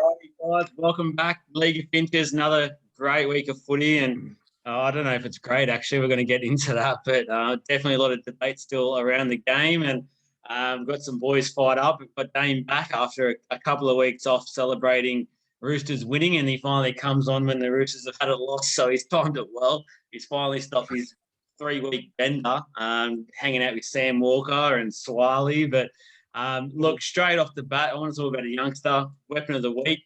Alrighty, guys, welcome back. League of Finches, another great week of footy. And I don't know if it's great, actually. We're going to get into that, but definitely a lot of debate still around the game. And we've got some boys fired up. We've got Dame back after a couple of weeks off celebrating Roosters winning, and he finally comes on when the Roosters have had a loss. So he's timed it well. He's finally stopped his 3-week bender, hanging out with Sam Walker and Swally. But look, straight off the bat, I want to talk about a youngster, weapon of the week,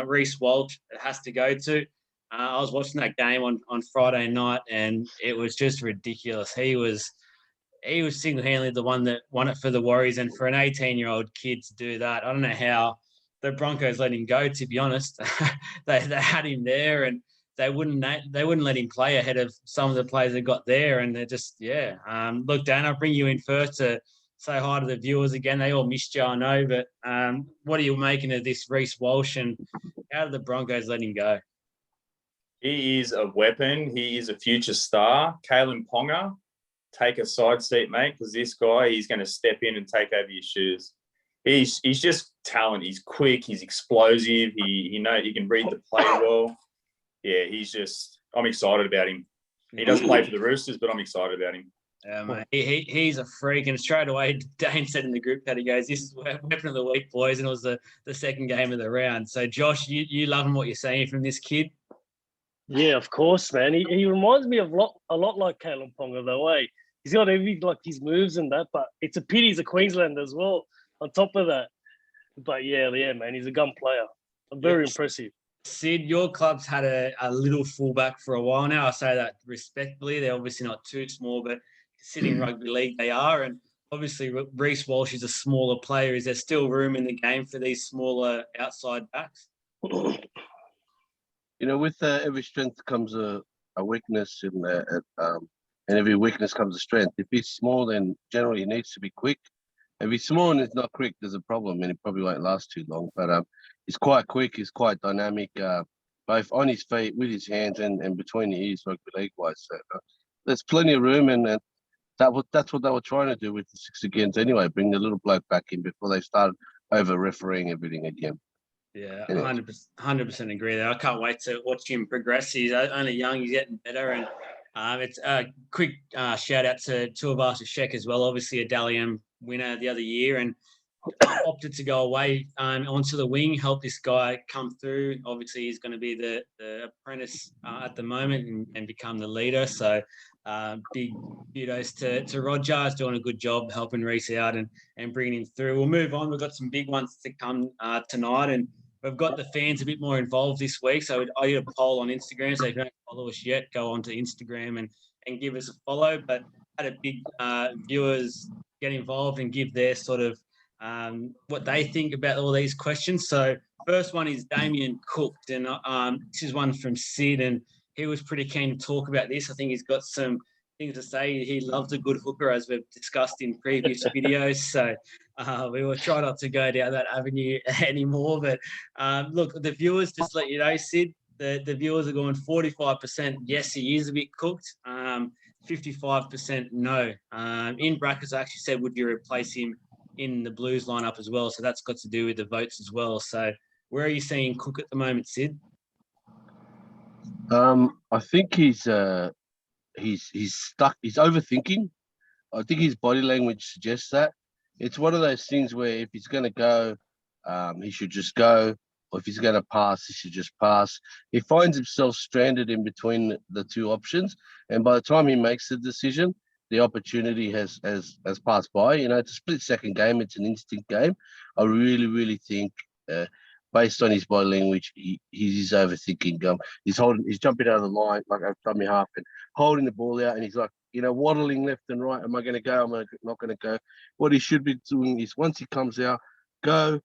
Reece Walsh. It has to go to. I was watching that game on Friday night, and it was just ridiculous. He was single-handedly the one that won it for the Warriors, and for an 18-year-old kid to do that, I don't know how the Broncos let him go. To be honest, they had him there, and they wouldn't let him play ahead of some of the players that got there, and they're just Look, Dan, I'll bring you in first to say hi to the viewers again. They all missed you, I know, but what are you making of this Reece Walsh, and how did the Broncos let him go? He is a weapon. He is a future star. Kalen Ponga, take a side seat, mate, because this guy, he's going to step in and take over your shoes. He's just talent. He's quick. He's explosive. He can read the play well. Yeah, I'm excited about him. He does play for the Roosters, but I'm excited about him. Yeah, mate. He's a freak, and straight away, Dane said in the group that he goes, "This is weapon of the week, boys," and it was the second game of the round. So, Josh, you loving what you're seeing from this kid? Yeah, of course, man. He reminds me of a lot like Kalen Ponga, though. He's got his moves and that, but it's a pity he's a Queenslander as well. On top of that, but yeah, man, he's a gun player. Very impressive. Sid, your club's had a little fullback for a while now. I say that respectfully. They're obviously not too small, but sitting rugby league they are. And obviously Reece Walsh is a smaller player. Is there still room in the game for these smaller outside backs? With every strength comes a weakness, and every weakness comes a strength. If he's small, then generally he needs to be quick. If he's small and he's not quick, there's a problem, and he probably won't last too long. But he's quite quick. He's quite dynamic, both on his feet, with his hands, and between the ears, rugby league-wise. So there's plenty of room, and that's what they were trying to do with the 6 against anyway, bring the little bloke back in before they started over-refereeing everything again. Yeah, 100% agree there. I can't wait to watch him progress. He's only young, he's getting better. And it's a quick shout out to Tuivasa Sheck as well, obviously a Dally M winner the other year, and opted to go away onto the wing, help this guy come through. Obviously, he's going to be the apprentice at the moment and become the leader. So big kudos to Roger. He's doing a good job helping Reece out and bringing him through. We'll move on. We've got some big ones to come tonight, and we've got the fans a bit more involved this week. So I did a poll on Instagram. So if you don't follow us yet, go onto Instagram and give us a follow. But had a big viewers get involved and give their sort of what they think about all these questions. So first one is Damien Cooked, and this is one from Sid, and he was pretty keen to talk about this. I think he's got some things to say. He loves a good hooker, as we've discussed in previous videos. So we will try not to go down that avenue anymore. But look, the viewers, just let you know, Sid, the viewers are going 45% yes, he is a bit cooked, 55% no. In brackets, I actually said, would you replace him in the Blues lineup as well? So that's got to do with the votes as well. So where are you seeing Cook at the moment, Sid? I think he's stuck. He's overthinking. I think his body language suggests that. It's one of those things where if he's going to go, he should just go. Or if he's going to pass, he should just pass. He finds himself stranded in between the two options. And by the time he makes the decision, the opportunity has passed by. It's a split-second game. It's an instinct game. I really, really think, based on his body language, he's overthinking. He's jumping out of the line like a dummy half and holding the ball out, and he's like, waddling left and right. Am I going to go? Am I not going to go? What he should be doing is once he comes out, go.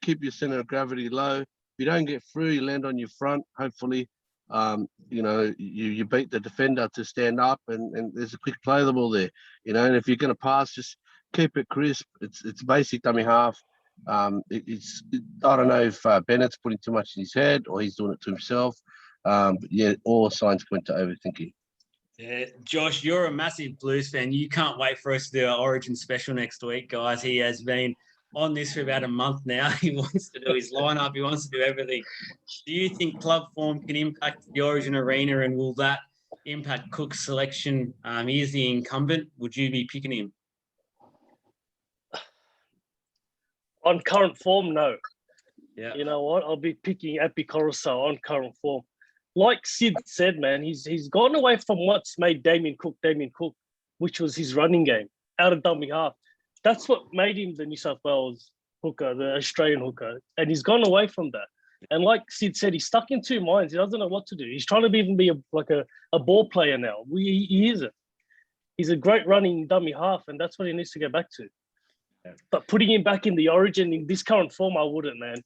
Keep your center of gravity low. If you don't get through, you land on your front. Hopefully, you beat the defender to stand up, and there's a quick play of the ball there. And if you're going to pass, just keep it crisp. It's basic dummy half. I don't know if Bennett's putting too much in his head or he's doing it to himself. But yeah, all signs point to overthinking. Yeah, Josh, you're a massive Blues fan. You can't wait for us to do our Origin special next week, guys. He has been on this for about a month now. He wants to do his lineup. He wants to do everything. Do you think club form can impact the Origin arena, and will that impact Cook's selection? He is the incumbent. Would you be picking him? On current form, no. Yeah. You know what? I'll be picking Epi Coruscant on current form. Like Sid said, man, he's gone away from what's made Damien Cook, which was his running game out of dummy half. That's what made him the New South Wales hooker, the Australian hooker. And he's gone away from that. And like Sid said, he's stuck in two minds. He doesn't know what to do. He's trying to even be a ball player now. He isn't. He's a great running dummy half, and that's what he needs to get back to. Yeah. But putting him back in the Origin in this current form, I wouldn't, man.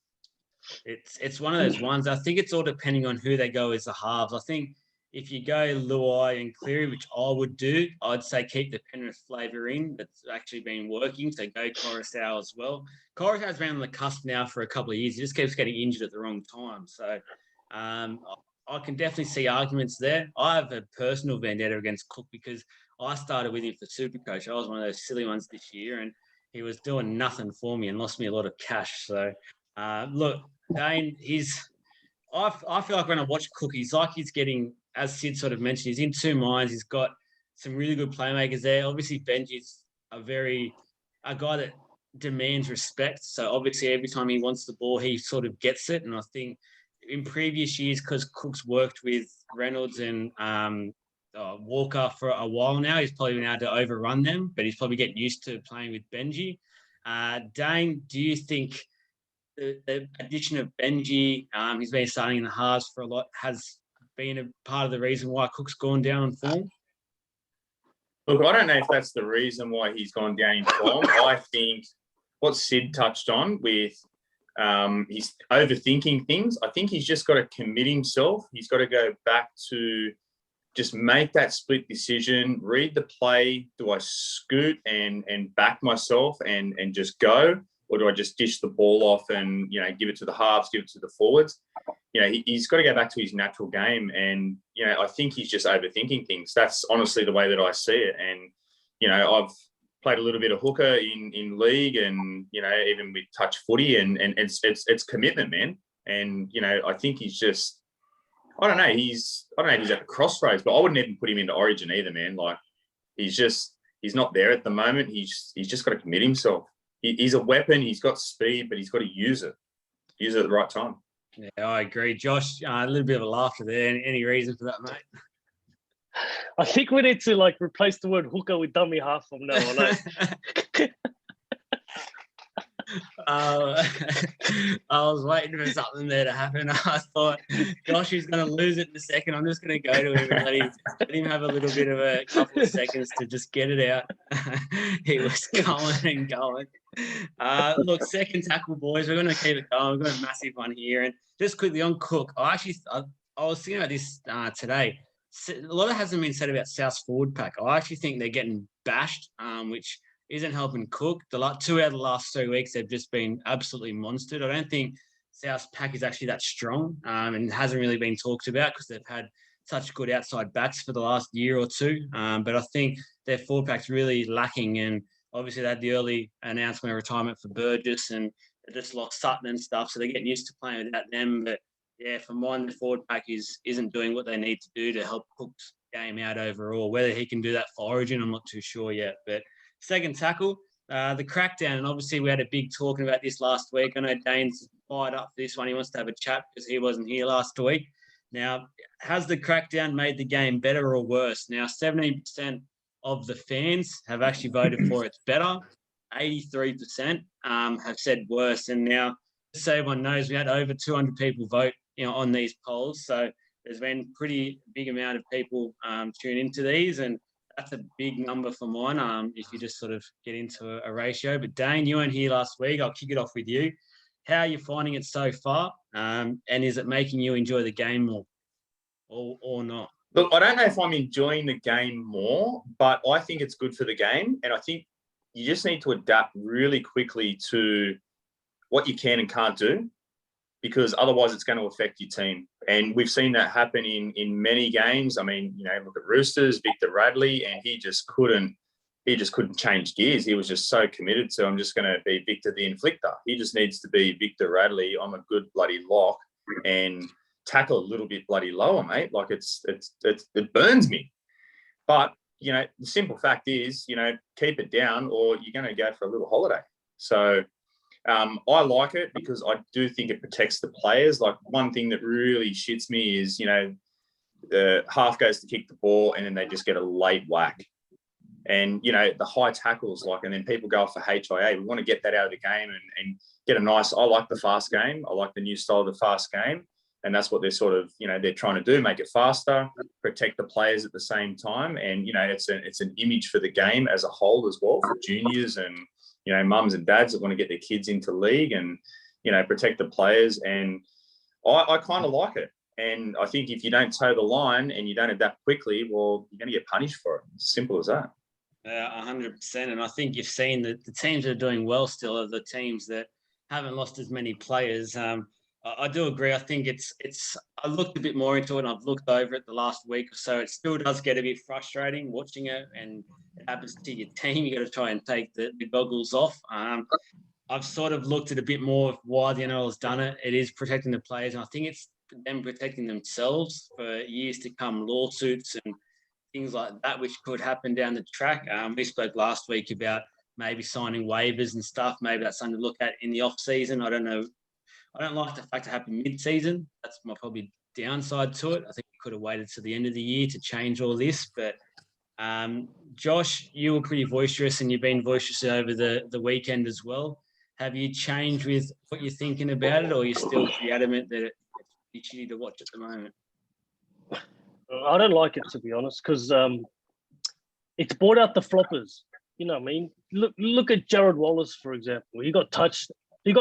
It's one of those ones. I think it's all depending on who they go as the halves. I think if you go Luai and Cleary, which I would do, I'd say keep the Penrith flavour in. That's actually been working. So go Coruscant as well. Coruscant's been on the cusp now for a couple of years. He just keeps getting injured at the wrong time. So I can definitely see arguments there. I have a personal vendetta against Cook because I started with him for Supercoach. I was one of those silly ones this year, and he was doing nothing for me and lost me a lot of cash. So, look, Dane, I feel like when I watch Cook, he's getting, as Sid sort of mentioned, he's in two minds. He's got some really good playmakers there. Obviously, Benji's a guy that demands respect. So obviously, every time he wants the ball, he sort of gets it. And I think in previous years, because Cook's worked with Reynolds and Walker for a while now, he's probably been able to overrun them, but he's probably getting used to playing with Benji. Dane, do you think the addition of Benji, he's been starting in the halves for a lot, has been a part of the reason why Cook's gone down in form? Look, I don't know if that's the reason why he's gone down in form. I think what Sid touched on with he's overthinking things. I think he's just got to commit himself. He's got to go back to just make that split decision, read the play. Do I scoot and back myself and just go? Or do I just dish the ball off and, give it to the halves, give it to the forwards? He's got to go back to his natural game. And, I think he's just overthinking things. That's honestly the way that I see it. And, I've played a little bit of hooker in league and, even with touch footy and it's commitment, man. And, I think he's just, I don't know if he's at the crossroads, but I wouldn't even put him into Origin either, man. Like he's not there at the moment. He's just got to commit himself. He's a weapon. He's got speed, but he's got to use it at the right time. Yeah, I agree. Josh, a little bit of a laughter there. Any reason for that, mate? I think we need to replace the word hooker with dummy half from now on. Oh, I was waiting for something there to happen. I thought, Josh is going to lose it in a second. I'm just going to go to him and let him have a little bit of a couple of seconds to just get it out. He was going and going. Look, second tackle, boys. We're going to keep it going. We've got a massive one here. And just quickly on Cook, I was thinking about this today. A lot hasn't been said about South's forward pack. I actually think they're getting bashed, which isn't helping Cook. 2 out of the last 3 weeks, they've just been absolutely monstered. I don't think South's pack is actually that strong and hasn't really been talked about because they've had such good outside backs for the last year or two. But I think their forward pack's really lacking. And obviously they had the early announcement of retirement for Burgess and they just lost Sutton and stuff. So they're getting used to playing without them. But yeah, for mine, the forward pack isn't doing what they need to do to help Cook's game out overall. Whether he can do that for Origin, I'm not too sure yet. But second tackle, the crackdown. And obviously we had a big talking about this last week. I know Dane's fired up for this one. He wants to have a chat because he wasn't here last week. Now, has the crackdown made the game better or worse? Now, 17% of the fans have actually voted for it's better. 83% have said worse. And now, just so everyone knows, we had over 200 people vote on these polls. So there's been a pretty big amount of people tune into these. And that's a big number for mine if you just sort of get into a ratio. But Dane, you weren't here last week. I'll kick it off with you. How are you finding it so far? And is it making you enjoy the game more or not? Look, I don't know if I'm enjoying the game more, but I think it's good for the game. And I think you just need to adapt really quickly to what you can and can't do, because otherwise it's going to affect your team. And we've seen that happen in many games. I mean, look at Roosters, Victor Radley, and he just couldn't he just couldn't change gears. He was just so committed to, I'm just going to be Victor the Inflictor. He just needs to be Victor Radley. I'm a good bloody lock and tackle a little bit bloody lower, mate. Like it burns me. But, you know, the simple fact is, you know, keep it down or you're going to go for a little holiday. So I like it because I do think it protects the players. Like one thing that really shits me is, you know, the half goes to kick the ball and then they just get a late whack. And, you know, the high tackles, like, and then people go off for HIA. We want to get that out of the game and get a nice, I like the fast game. I like the new style of the fast game. And that's what they're sort of, you know, they're trying to do, make it faster, protect the players at the same time. And, you know, it's an image for the game as a whole as well, for juniors and, you know, mums and dads that want to get their kids into league and, you know, protect the players. And I kind of like it. And I think if you don't toe the line and you don't adapt quickly, well, you're going to get punished for it. It's simple as that. 100%. And I think you've seen that the teams that are doing well still are the teams that haven't lost as many players. I do agree. I think I looked a bit more into it and I've looked over it the last week or so. It still does get a bit frustrating watching it, and it happens to your team. You got to try and take the goggles off. I've sort of looked at a bit more of why the NRL has done it. It is protecting the players. And I think it's them protecting themselves for years to come, lawsuits and things like that, which could happen down the track. We spoke last week about maybe signing waivers and stuff. Maybe that's something to look at in the off season. I don't know. I don't like the fact it happened mid-season. That's my probably downside to it. I think we could have waited to the end of the year to change all this. But Josh, you were pretty boisterous and you've been boisterous over the weekend as well. Have you changed with what you're thinking about it, or are you still pretty adamant that it's pretty shitty to watch at the moment? I don't like it, to be honest, because it's brought out the floppers. You know what I mean? Look at Jared Wallace, for example. He got touched. It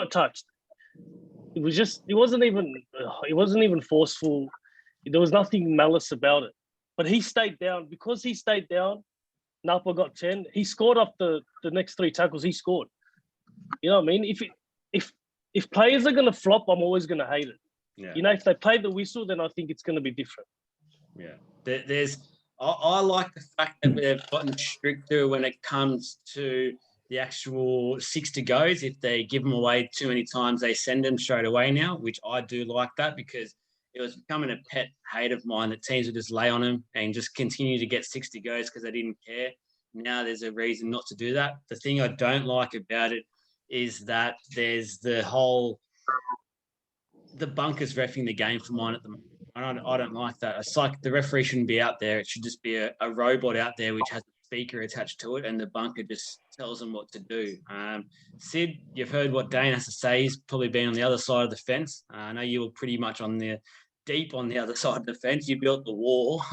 wasn't even forceful. There was nothing malice about it. But he stayed down. Because he stayed down, Napa got 10. He scored off the next 3 tackles. He scored. You know what I mean? If players are going to flop, I'm always going to hate it. Yeah. You know, if they play the whistle, then I think it's going to be different. Yeah. I like the fact that they've gotten stricter when it comes to the actual 60 goes. If they give them away too many times, they send them straight away now, which I do like that, because it was becoming a pet hate of mine that teams would just lay on them and just continue to get 60 goes because they didn't care. Now there's a reason not to do that. The thing I don't like about it is that there's the bunkers reffing the game for mine at the moment. I don't like that. It's like the referee shouldn't be out there. It should just be a robot out there which has a speaker attached to it, and the bunker just tells them what to do. Sid, you've heard what Dane has to say. He's probably been on the other side of the fence. I know you were pretty much deep on the other side of the fence. You built the wall.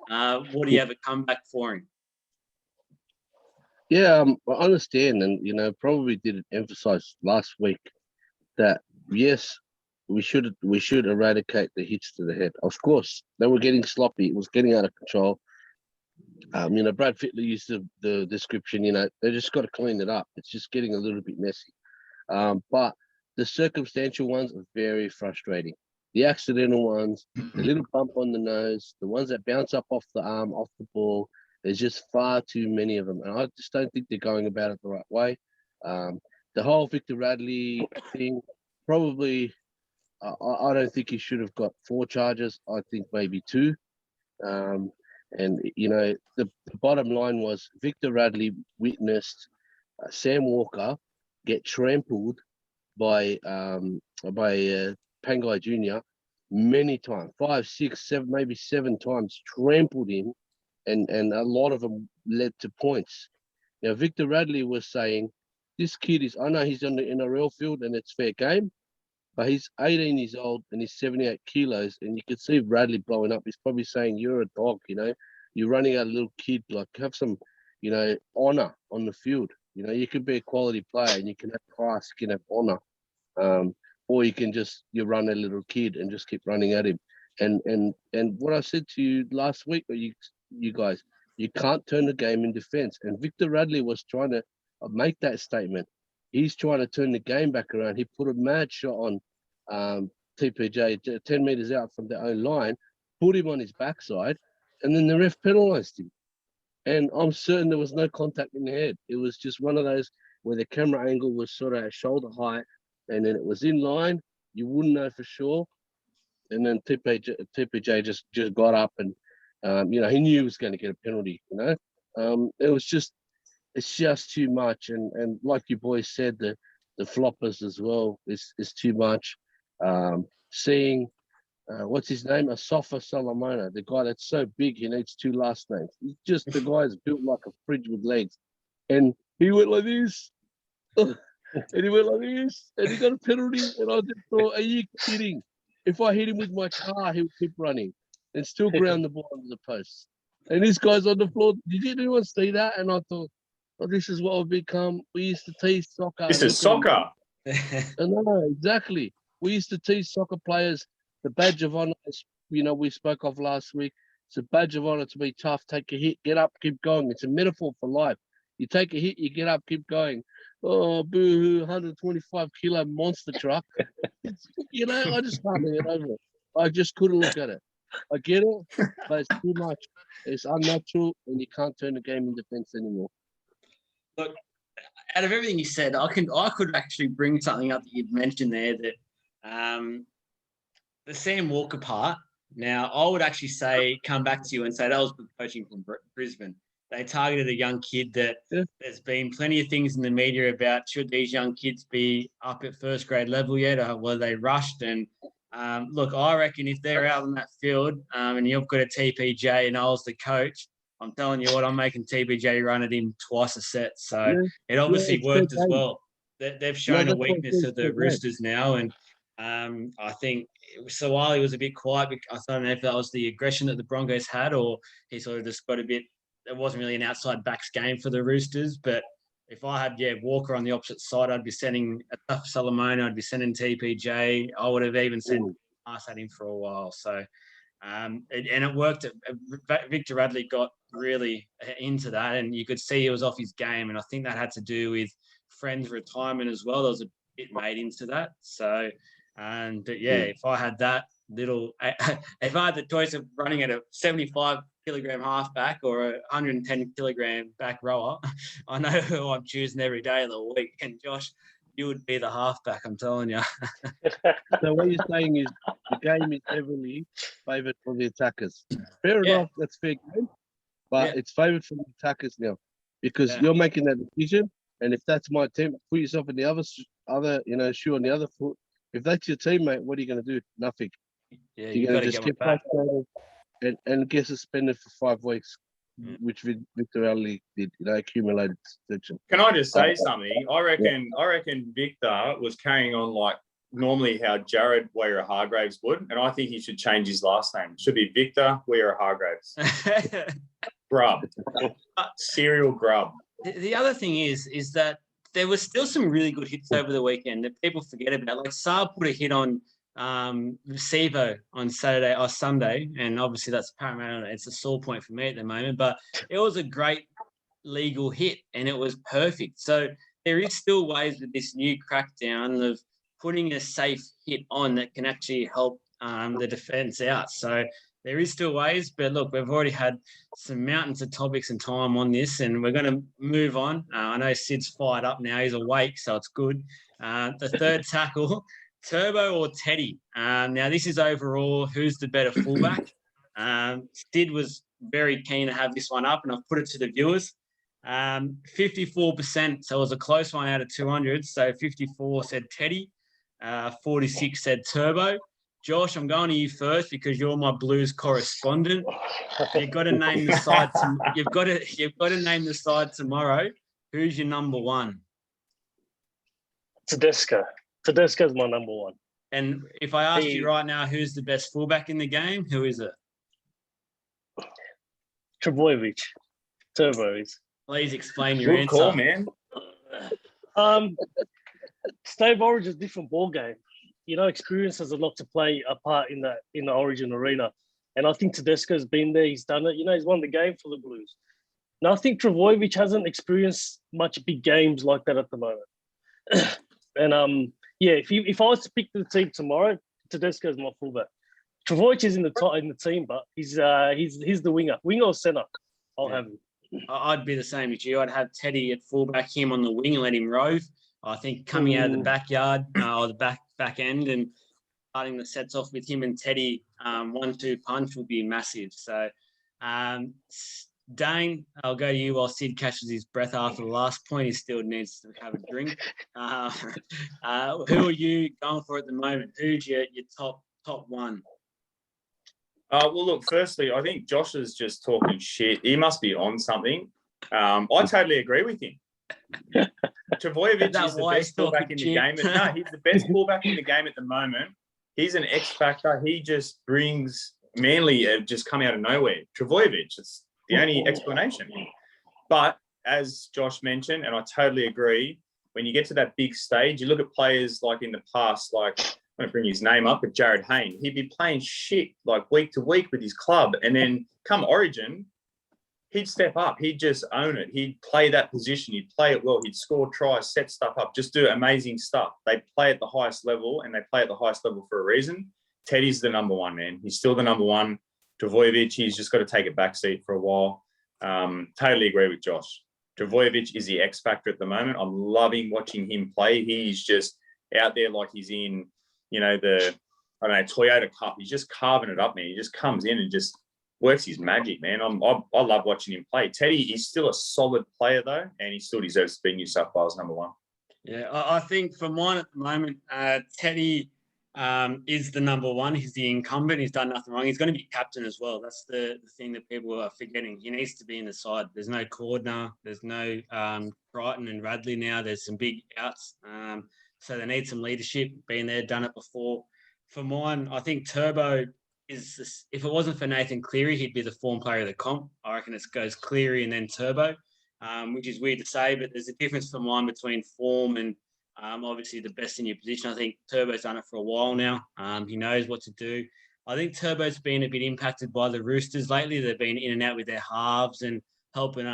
What do you have a comeback for him? Yeah, I understand, and probably did emphasize last week that yes, we should eradicate the hits to the head. Of course, they were getting sloppy. It was getting out of control. Brad Fittler used the description. They just got to clean it up. It's just getting a little bit messy. But the circumstantial ones are very frustrating. The accidental ones, the little bump on the nose, the ones that bounce up off the arm, off the ball. There's just far too many of them, and I just don't think they're going about it the right way. The whole Victor Radley thing, probably. I don't think he should have got 4 charges. I think maybe 2. And the bottom line was Victor Radley witnessed Sam Walker get trampled by Pangai Jr. many times, 5, 6, 7, maybe 7 times, trampled him, and a lot of them led to points. Now Victor Radley was saying, this kid is, I know he's in the NRL field and it's fair game, but he's 18 years old and he's 78 kilos, and you could see Radley blowing up. He's probably saying, you're a dog, you're running out a little kid, like have some, honor on the field. You can be a quality player and you can have class, you can have honor. Or you can you run a little kid and just keep running at him. And what I said to you last week, or you guys, you can't turn the game in defense. And Victor Radley was trying to make that statement. He's trying to turn the game back around. He put a mad shot on TPJ 10 meters out from their own line, put him on his backside, and then the ref penalised him. and I'm certain there was no contact in the head. It was just one of those where the camera angle was sort of at shoulder height, and then it was in line. You wouldn't know for sure. And then TPJ just got up and, he knew he was going to get a penalty. It's just too much. And like you boys said, the floppers as well is too much. Seeing, what's his name? Asafa Salamona, the guy that's so big he needs 2 last names. The guy's built like a fridge with legs. And he went like this. And he went like this. And he got a penalty. And I just thought, are you kidding? If I hit him with my car, he'll keep running and still ground the ball under the post. And this guy's on the floor. Did anyone see that? And I thought, this is what I've become. We used to tease soccer. This is soccer. I know, exactly. We used to tease soccer players. The badge of honor, we spoke of last week. It's a badge of honor to be tough. Take a hit, get up, keep going. It's a metaphor for life. You take a hit, you get up, keep going. Oh, boo-hoo, 125-kilo monster truck. I just can't get over it. I just couldn't look at it. I get it, but it's too much. It's unnatural, and you can't turn the game in defense anymore. Look, out of everything you said, I could actually bring something up that you've mentioned there, that the Sam Walker part. Now, I would actually come back to you and say that was coaching from Brisbane. They targeted a young kid that there's been plenty of things in the media about should these young kids be up at first grade level yet, or were they rushed? And look, I reckon if they're out on that field and you've got a TPJ and I was the coach, I'm telling you what, I'm making TPJ run at him twice a set. So it obviously worked as well. They've shown a weakness of the Roosters now, and I think Sawali was a bit quiet. I don't know if that was the aggression that the Broncos had, or he sort of just got a bit. It wasn't really an outside backs game for the Roosters. But if I had Walker on the opposite side, I'd be sending a tough Solomon. I'd be sending TPJ. I would have even sent pass at him for a while. So and it worked. Victor Radley got really into that, and you could see he was off his game. And I think that had to do with Friend's retirement as well. There was a bit made into that. So. If I had that if I had the choice of running at a 75-kilogram halfback or a 110-kilogram back rower, I know who I'm choosing every day of the week. And Josh, you would be the halfback, I'm telling you. So what you're saying is the game is heavily favoured for the attackers. Fair enough, that's fair game, but it's favoured for the attackers now because you're making that decision. And if that's my team, put yourself in the other shoe on the other foot. If that's your teammate, what are you going to do? Nothing. Yeah, you're going to just get frustrated and get suspended for 5 weeks, which Victor Ali did. Accumulated suspension. Can I just say something? I reckon Victor was carrying on like normally how Jared Weir-Hargraves would, and I think he should change his last name. It should be Victor Weir-Hargraves. Grub, serial grub. The other thing is that. There was still some really good hits over the weekend that people forget about. Like Saab put a hit on Sevo on Saturday or Sunday, and obviously that's paramount. It's a sore point for me at the moment, but it was a great legal hit and it was perfect. So there is still ways with this new crackdown of putting a safe hit on that can actually help the defence out. So there is still ways, but look, we've already had some mountains of topics and time on this, and we're going to move on. I know Sid's fired up now. He's awake, so it's good. The third tackle, Turbo or Teddy? Now, this is overall who's the better fullback. Sid was very keen to have this one up, and I've put it to the viewers. 54%, so it was a close one out of 200. So 54 said Teddy, 46 said Turbo. Josh, I'm going to you first because you're my Blues correspondent. You've got to name the side. You've got to name the side tomorrow. Who's your number one? Tedesco. Tedesco's my number one. And if I asked you right now, who's the best fullback in the game? Who is it? Trbojevic. Turbo is. Please explain your answer. Good call, man. State Origin is a different ball game. Experience has a lot to play a part in the Origin arena. And I think Tedesco's been there. He's done it. He's won the game for the Blues. Now, I think Trbojevic hasn't experienced much big games like that at the moment. And, if I was to pick the team tomorrow, Tedesco's my fullback. Trbojevic is in the team, but he's the winger. Winger or centre, I'll have him. I'd be the same as you. I'd have Teddy at fullback, him on the wing, and let him rove. I think coming out of the backyard or the back end and starting the sets off with him and Teddy, 1-2 punch would be massive. So, Dane, I'll go to you while Sid catches his breath after the last point. He still needs to have a drink. Who are you going for at the moment? Who's your top one? Well, look, firstly, I think Josh is just talking shit. He must be on something. I totally agree with him. Travojevic is the best fullback in the game. No, he's the best fullback in the game at the moment. He's an X factor. He just brings Manly just come out of nowhere. Travojevic, it's the only explanation. But as Josh mentioned, and I totally agree, when you get to that big stage, you look at players like in the past, like I'm going to bring his name up, but Jared Hayne, he'd be playing shit like week to week with his club. And then come Origin, he'd step up. He'd just own it. He'd play that position. He'd play it well. He'd score tries, set stuff up, just do amazing stuff. They play at the highest level, and they play at the highest level for a reason. Teddy's the number one, man. He's still the number one. Travojevic, he's just got to take a backseat for a while. Totally agree with Josh. Travojevic is the X factor at the moment. I'm loving watching him play. He's just out there like he's in, the Toyota Cup. He's just carving it up, man. He just comes in and just works his magic, man. I love watching him play. Teddy, he's still a solid player though, and he still deserves to be New South Wales number one. Yeah, I think for mine at the moment, Teddy is the number one. He's the incumbent. He's done nothing wrong. He's going to be captain as well. That's the thing that people are forgetting. He needs to be in the side. There's no Cordner. There's no Crichton and Radley now. There's some big outs. So they need some leadership. Been there, done it before. For mine, I think Turbo is, if it wasn't for Nathan Cleary, he'd be the form player of the comp. I reckon it goes Cleary and then Turbo, which is weird to say, but there's a difference for mine between form and obviously the best in your position. I think Turbo's done it for a while now. He knows what to do. I think Turbo's been a bit impacted by the Roosters lately. They've been in and out with their halves and helping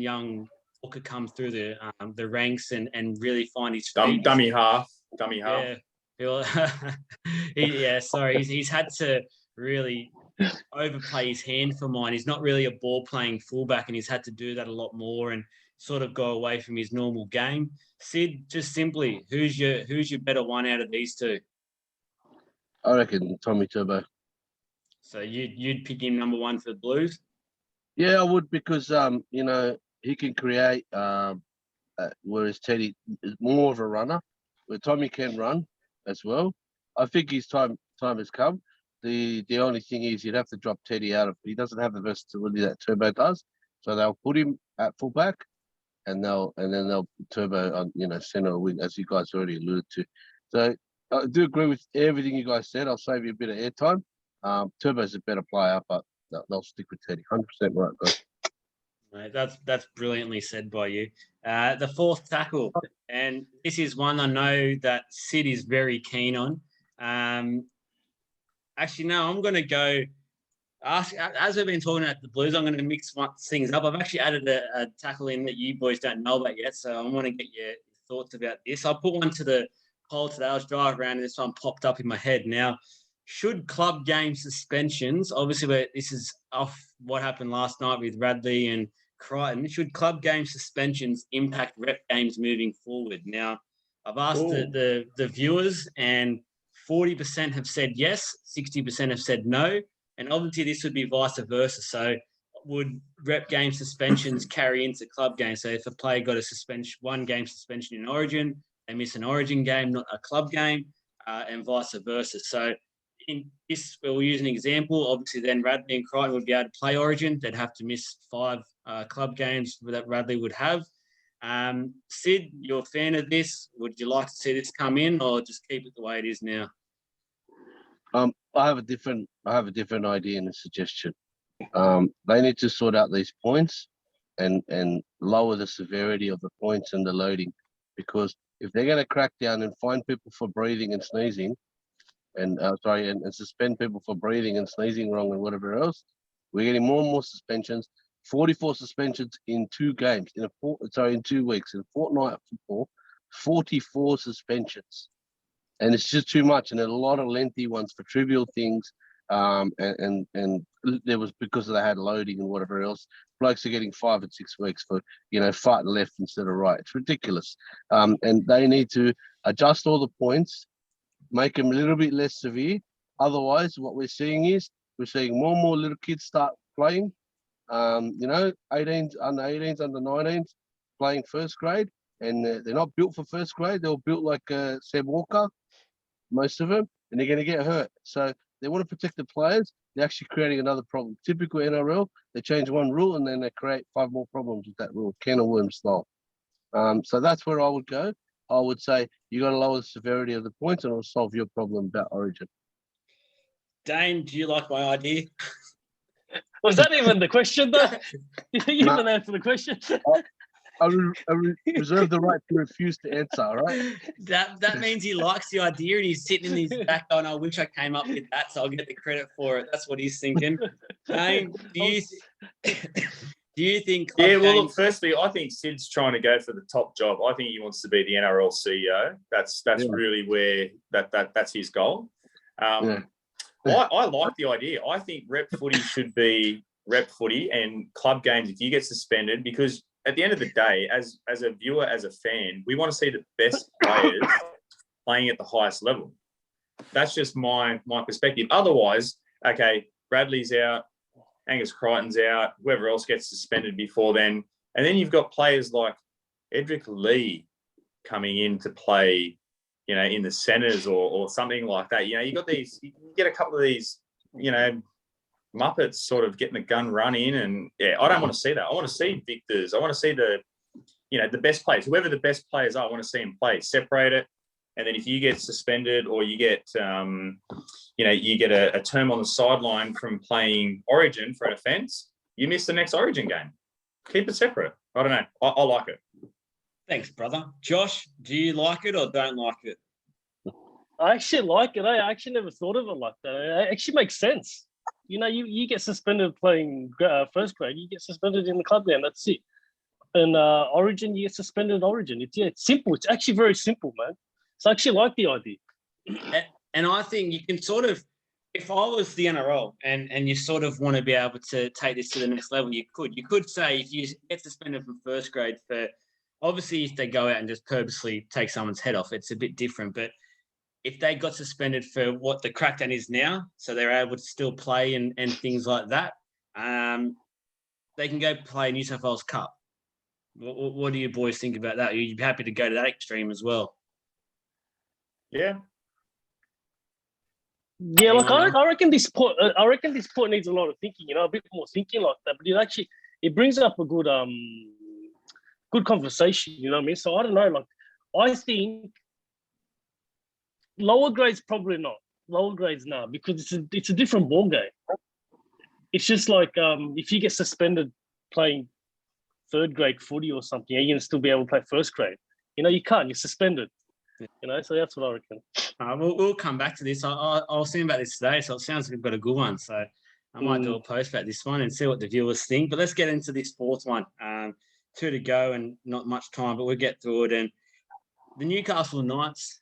young Walker come through the ranks and really find his feet. Dummy half. Yeah. Sorry. He's had to really overplay his hand for mine. He's not really a ball playing fullback, and he's had to do that a lot more and sort of go away from his normal game. Sid, just simply, who's your better one out of these two? I reckon Tommy Turbo. So you'd pick him number one for the Blues? Yeah, I would, because he can create, whereas Teddy is more of a runner, where Tommy can run as well. I think his time has come. The only thing is you'd have to drop Teddy out of. He doesn't have the versatility that Turbo does, so they'll put him at fullback, and then they'll Turbo on center or wing, as you guys already alluded to. So I do agree with everything you guys said. I'll save you a bit of airtime. Turbo's a better player, but they'll stick with Teddy. 100% right, guys. Mate, that's brilliantly said by you. The fourth tackle, and this is one I know that Sid is very keen on. Actually, no, I'm going to go. As we've been talking about the Blues, I'm going to mix things up. I've actually added a tackle in that you boys don't know about yet, so I want to get your thoughts about this. I put one to the poll today. I was driving around and this one popped up in my head. Now, should club game suspensions, obviously this is off what happened last night with Radley and Crichton, should club game suspensions impact rep games moving forward? Now, I've asked the viewers, and 40% have said yes, 60% have said no, and obviously this would be vice versa. So would rep game suspensions carry into club games? So if a player got a one game suspension in Origin, they miss an Origin game, not a club game, and vice versa. So in this, we'll use an example. Obviously, then Radley and Crichton would be able to play Origin. They'd have to miss 5 club games that Radley would have. Sid, you're a fan of this. Would you like to see this come in, or just keep it the way it is now? I have a different idea and a suggestion. They need to sort out these points and lower the severity of the points and the loading, because if they're going to crack down and fine people for breathing and sneezing, and suspend people for breathing and sneezing wrong and whatever else, we're getting more and more suspensions. 44 suspensions in 2 games in 2 weeks. In a fortnight of football, 44 suspensions, and it's just too much. And a lot of lengthy ones for trivial things, and there was because they had loading and whatever else. Blokes are getting 5 and 6 weeks for fighting left instead of right. It's ridiculous. And they need to adjust all the points, make them a little bit less severe. Otherwise, what we're seeing is more and more little kids start playing. 18s, under 18s, under 19s, playing first grade, and they're not built for first grade. They're built like Seb Walker, most of them, and they're going to get hurt. So they want to protect the players. They're actually creating another problem. Typical NRL, they change one rule and then they create 5 more problems with that rule, can of worms style. So that's where I would go. I would say you got to lower the severity of the points and it'll solve your problem about Origin. Dane, do you like my idea? Was that even the question, though? You didn't answer the question. I reserve the right to refuse to answer, all right? That means he likes the idea and he's sitting in his back going, I wish I came up with that, so I'll get the credit for it. That's what he's thinking. Dane, do you think... Yeah, well, look, firstly, I think Sid's trying to go for the top job. I think he wants to be the NRL CEO. That's really where that's his goal. I like the idea. I think rep footy should be rep footy and club games if you get suspended, because at the end of the day, as a viewer, as a fan, we want to see the best players playing at the highest level. That's just my perspective. Otherwise, okay, Bradley's out, Angus Crichton's out, whoever else gets suspended before then. And then you've got players like Edric Lee coming in to play, in the centres or something like that. You got these, you get a couple of these, Muppets sort of getting the gun run in, and I don't want to see that. I want to see victors. I want to see the best players, whoever the best players are. I want to see them play, separate it, and then if you get suspended or you get, you get a term on the sideline from playing Origin for an offence, you miss the next Origin game. Keep it separate. I don't know. I like it. Thanks, brother. Josh, do you like it or don't like it? I actually like it. I actually never thought of it like that. It actually makes sense. You get suspended playing first grade, you get suspended in the club game. That's it. And Origin, you get suspended in Origin. It's simple. It's actually very simple, man. So I actually like the idea. And I think you can sort of, if I was the NRL and you sort of want to be able to take this to the next level, you could say if you get suspended from first grade for, obviously if they go out and just purposely take someone's head off, it's a bit different. But if they got suspended for what the crackdown is now, so they're able to still play and things like that, they can go play New South Wales Cup. What do you boys think about that? Are you happy to go to that extreme as well? Yeah. Yeah, look, I reckon this point needs a lot of thinking. A bit more thinking like that. But it brings up a good conversation. You know what I mean? So I don't know. Like, I think lower grades probably not. Lower grades now, because it's a different ball game. It's just like if you get suspended playing third grade footy or something, are you gonna still be able to play first grade? You can't. You're suspended. So that's what I reckon. We'll come back to this. I was thinking about this today, so it sounds like we've got a good one. So I might do a post about this one and see what the viewers think. But let's get into this fourth one. 2 to go and not much time, but we'll get through it. And the Newcastle Knights,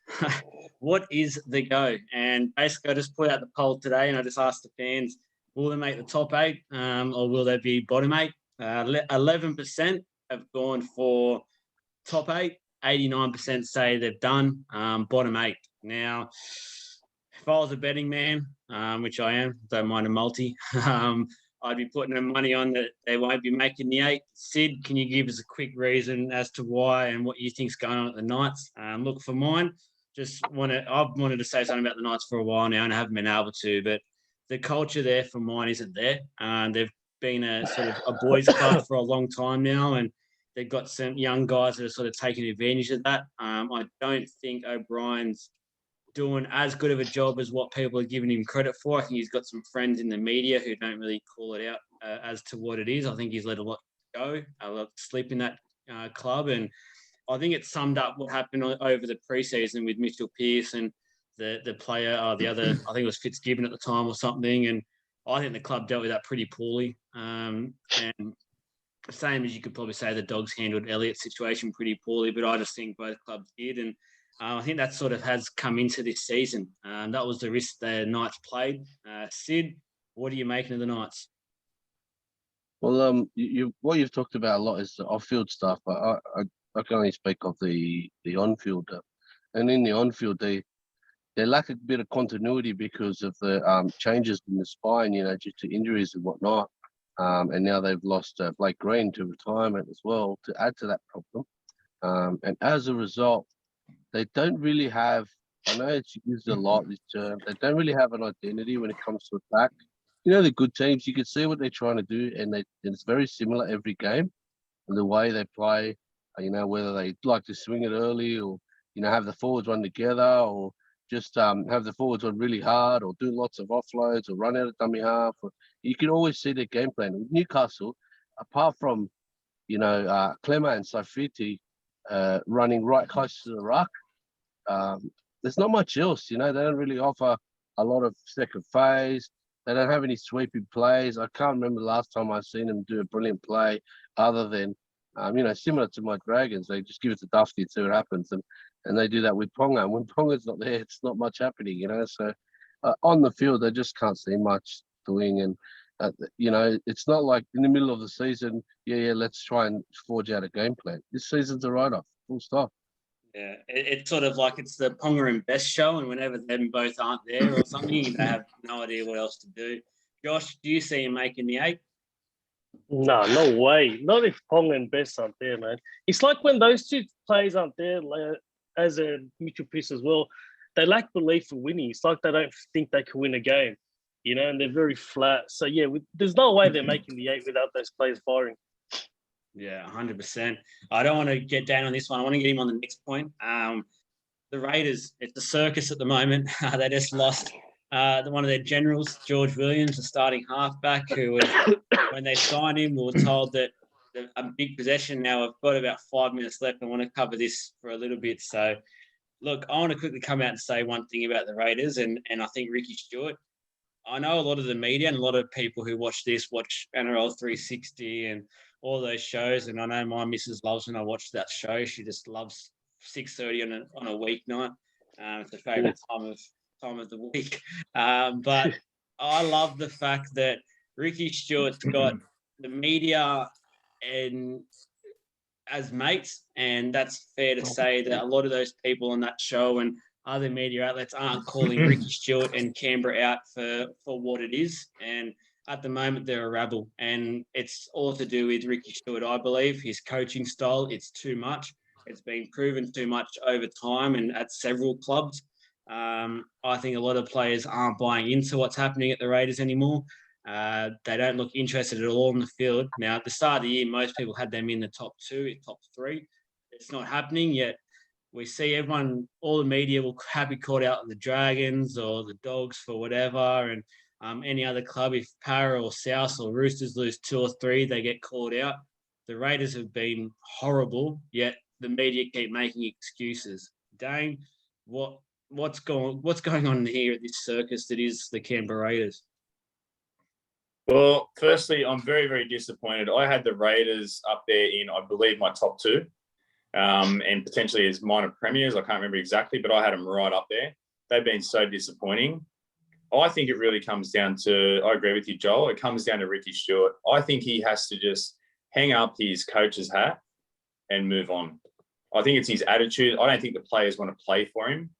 what is the go? And basically, I just put out the poll today and I just asked the fans, will they make the top 8 or will they be bottom 8? 11% have gone for top 8. 89% say they've done bottom 8. Now, if I was a betting man, which I am, don't mind a multi, I'd be putting the money on that they won't be making the 8. Sid, can you give us a quick reason as to why and what you think's going on at the Knights? Look, for mine, I've wanted to say something about the Knights for a while now and I haven't been able to, but the culture there for mine isn't there. They've been a sort of a boys' club for a long time now, and they've got some young guys that are sort of taking advantage of that. I don't think O'Brien's doing as good of a job as what people are giving him credit for. I think he's got some friends in the media who don't really call it out as to what it is. I think he's let a lot go, a lot sleep in that club. And I think it summed up what happened over the preseason with Mitchell Pearce and the player, the other, I think it was Fitzgibbon at the time or something. And I think the club dealt with that pretty poorly. And same as you could probably say the Dogs handled Elliott's situation pretty poorly, but I just think both clubs did. And I think that sort of has come into this season. That was the risk the Knights played. Sid, What are you making of the Knights? Well, what you've talked about a lot is the off-field stuff. I can only speak of the on-field, and in the on-field they lack a bit of continuity because of the changes in the spine, due to injuries and whatnot. And now they've lost Blake Green to retirement as well to add to that problem. And as a result, they don't really have. I know it's used a lot, this term. They don't really have an identity when it comes to attack. The good teams, you can see what they're trying to do, and it's very similar every game. And the way they play, whether they like to swing it early or, have the forwards run together or just have the forwards run really hard or do lots of offloads or run out of dummy half. You can always see their game plan. With Newcastle, apart from, Clemmer and Saifiti running right close to the ruck, there's not much else. They don't really offer a lot of second phase. They don't have any sweeping plays. I can't remember the last time I've seen them do a brilliant play other than, similar to my Dragons. They just give it to Dufty and see what happens. And they do that with Ponga. And when Ponga's not there, it's not much happening, So on the field, they just can't see much doing. And, it's not like in the middle of the season, let's try and forge out a game plan. This season's a write-off, full stop. Yeah, it's sort of like it's the Ponga and Best show, and whenever them both aren't there or something, they have no idea what else to do. Josh, do you see him making the 8? No way. Not if Pong and Best aren't there, man. It's like when those two players aren't there, as a mutual piece as well, they lack belief in winning. It's like they don't think they can win a game, and they're very flat. So, there's no way they're making the 8 without those players firing. Yeah, 100%. I don't want to get down on this one. I want to get him on the next point. The Raiders, it's the circus at the moment. They just lost one of their generals, George Williams, the starting halfback, who was, when they signed him, we were told that a big possession. Now I've got about 5 minutes left. I want to cover this for a little bit. So, look, I want to quickly come out and say one thing about the Raiders, and I think Ricky Stewart. I know a lot of the media and a lot of people who watch NRL 360 and all those shows, and I know my missus loves when I watch that show. She just loves 6:30 on a weeknight. It's her favourite time of the week. But I love the fact that Ricky Stewart's got the media and as mates, and that's fair to say that a lot of those people on that show and other media outlets aren't calling Ricky Stewart and Canberra out for what it is. And at the moment, they're a rabble, and it's all to do with Ricky Stewart, I believe. His coaching style, it's too much. It's been proven too much over time and at several clubs. I think a lot of players aren't buying into what's happening at the Raiders anymore. They don't look interested at all in the field. Now, at the start of the year, most people had them in the top 2, top 3. It's not happening yet. We see everyone, all the media will be caught out the Dragons or the Dogs for whatever, and any other club, if Para or South or Roosters lose 2 or 3, they get called out. The Raiders have been horrible, yet the media keep making excuses. Dane, what's going on here at this circus that is the Canberra Raiders? Well, firstly, I'm very, very disappointed. I had the Raiders up there in, I believe, my top 2, and potentially as minor premiers. I can't remember exactly, but I had them right up there. They've been so disappointing. I think it really comes down to, I agree with you, Joel, it comes down to Ricky Stewart. I think he has to just hang up his coach's hat and move on. I think it's his attitude. I don't think the players want to play for him.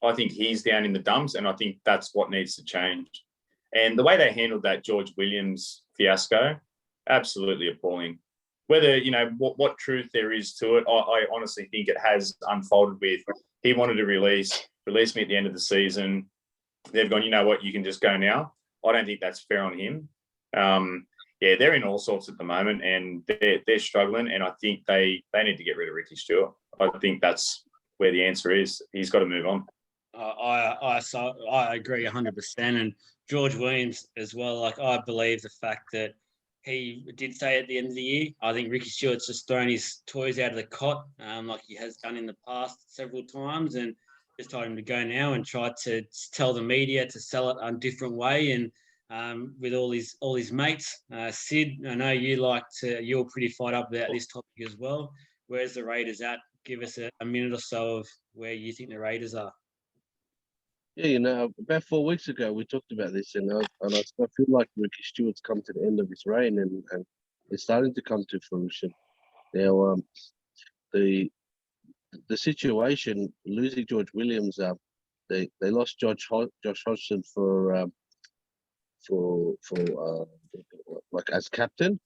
I think he's down in the dumps, and I think that's what needs to change. And the way they handled that George Williams fiasco, absolutely appalling. Whether, what truth there is to it, I honestly think it has unfolded with, he wanted to release me at the end of the season. They've gone, you know what, you can just go now. I don't think that's fair on him. They're in all sorts at the moment, and they're struggling, and I think they need to get rid of Ricky Stewart. I think that's where the answer is. He's got to move on. I agree 100%. And George Williams as well, I believe the fact that he did say at the end of the year, I think Ricky Stewart's just thrown his toys out of the cot, like he has done in the past several times, and just told him to go now and try to tell the media to sell it a different way. And with all his mates, Sid, I know you're pretty fired up about this topic as well. Where's the Raiders at? Give us a minute or so of where you think the Raiders are. Yeah, about 4 weeks ago we talked about this, and I feel like Ricky Stewart's come to the end of his reign, and it's starting to come to fruition. Now, the situation losing George Williams, they lost Josh Hodgson for like as captain.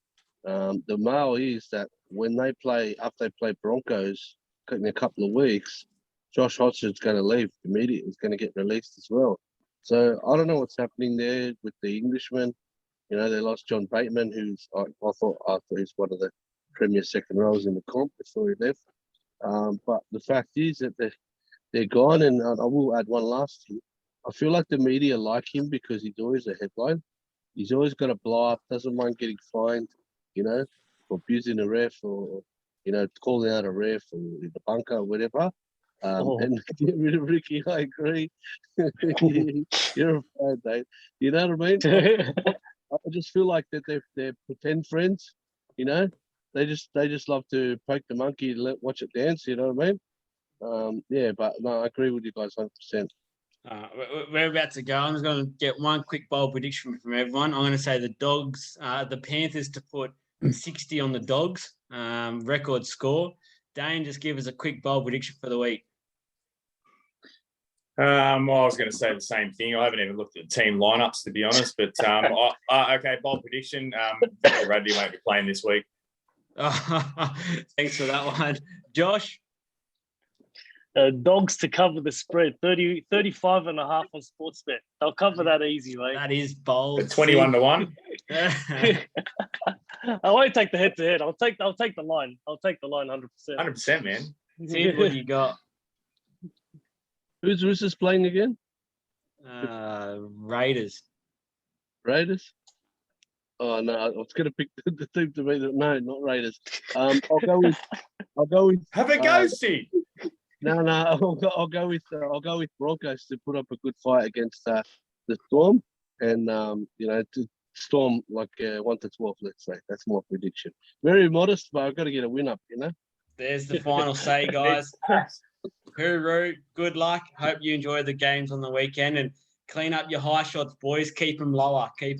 The mail is that when after they play Broncos in a couple of weeks, Josh Hodgson's going to leave immediately. He's going to get released as well. So I don't know what's happening there with the Englishman. They lost John Bateman, who's I thought he's one of the premier second rows in the comp before he left. But the fact is that they're gone, and I will add one last thing. I feel like the media like him because he's always a headline. He's always got to blow up, doesn't mind getting fined, for abusing a ref or, calling out a ref or the bunker or whatever. And get rid of Ricky, I agree. You're a fan, Dave. You know what I mean? I just feel like that they're pretend friends, They just love to poke the monkey and watch it dance, you know what I mean? But no, I agree with you guys 100%. We're about to go. I'm just going to get one quick bold prediction from everyone. I'm going to say the Dogs, the Panthers to put 60 on the Dogs, record score. Dane, just give us a quick bold prediction for the week. I was going to say the same thing. I haven't even looked at the team lineups, to be honest. But okay, bold prediction. Victor Radley won't be playing this week. Thanks for that one, Josh. Dogs to cover the spread, 35 and a half on Sportsbet. They'll cover that easy, mate. That is bold. 21 to 1. I won't take the head-to-head. I'll take the line. I'll take the line 100%. 100%, man. See what you got. Who's Roosters playing again? Raiders. Raiders? Oh no, I was going to pick the team to be no, not Raiders. I'll go with. Have a go, Sid. No, I'll go with Broncos to put up a good fight against the Storm, and to Storm like 1 to 12. Let's say that's my prediction. Very modest, but I've got to get a win up. There's the final say, guys. Hooroo, good luck. Hope you enjoy the games on the weekend and clean up your high shots, boys. Keep them lower. Keep 'em